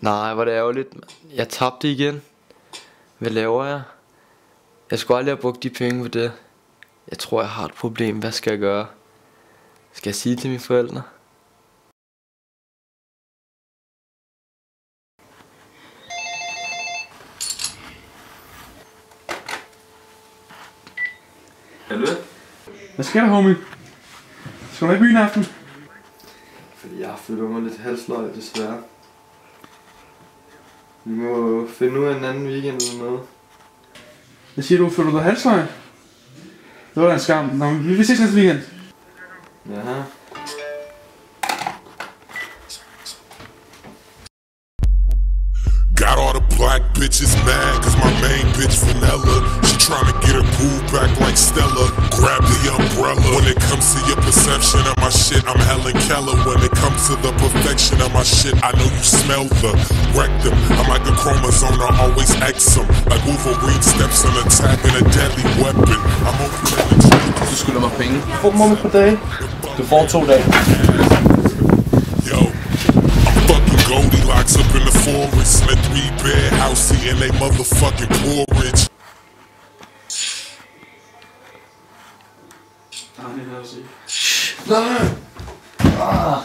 Nej, hvor det ærgerligt. Jeg tabte igen. Hvad laver jeg? Jeg skulle aldrig have brugt de penge på det. Jeg tror, jeg har et problem. Hvad skal jeg gøre? Skal jeg sige til mine forældre? Hallo? Hvad sker der, homie? Skal du med i byen i aften? Fordi jeg har følt mig lidt halsløg, desværre. Vi må finde ud af en anden weekend eller noget. Hvad siger du? Føler du dig halsløg? Det var da en skam. Nå, vi ses næste weekend. Jaha. Got all the black bitches mad cause my main bitch vanilla. She tryna get her groove back like Stella. Grab the umbrella. When it comes to your perception of my shit, I'm Helen Keller. When it comes to the perfection of my shit, I know you smell the rectum. I'm like a chromosome, I always X them. Like Wolverine steps on attacking a deadly weapon. I'm open in the Du skylder mig penge. Få dem om et par dage. Du får 2 dage. Yo, I'm fucking Goldilocks up in the forest in a 3-bed house eating they motherfucking porridge. Nej! Ah.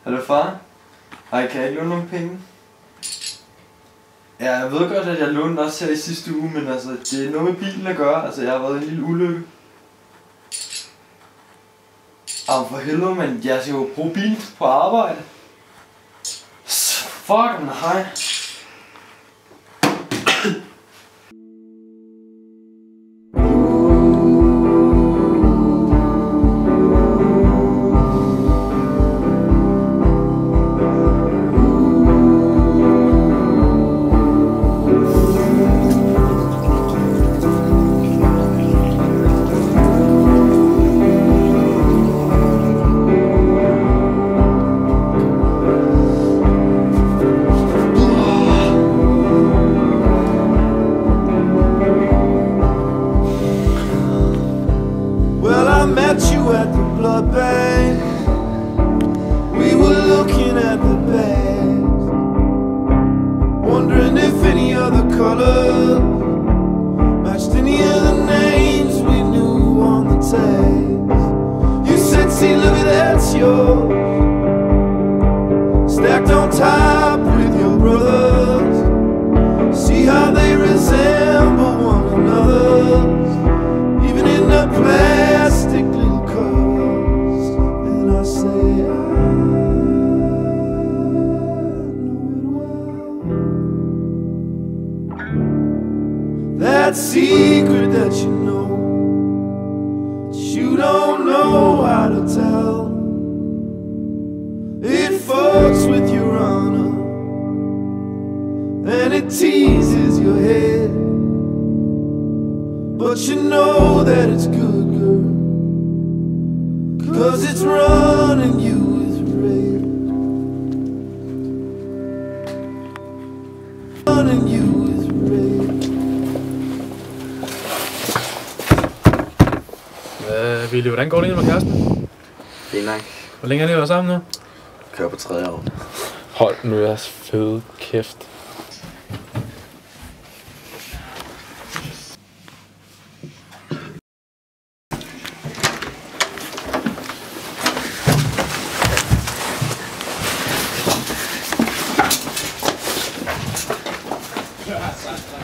Hallo far? Hej, kan jeg låne nogle penge? Ja, jeg ved godt, at jeg lånte også her i sidste uge, men altså, det er noget med bilen at gøre. Altså, jeg har været i en lille ulykke. For helvede, men jeg skal jo bruge bilen på arbejde. Fuck, nej. At the blood bank, we were looking at the bags, wondering if any other color matched any of the names we knew on the tags. You said, see, look at that's yours, stacked on top with your brothers. See how they resemble one another, even in the plastic little cars. And I say, I know it well. That secret that you know, that you don't know how to tell, it fucks with your honor and it teases your head. But you know that it's good, girl, 'cause it's running you with red. Running you with red. Willy, hvordan går det egentlig med kæresten? Det er nok. Hvor længe har I været sammen nu? Kører på 3 år. Hold nu jeres fede kæft.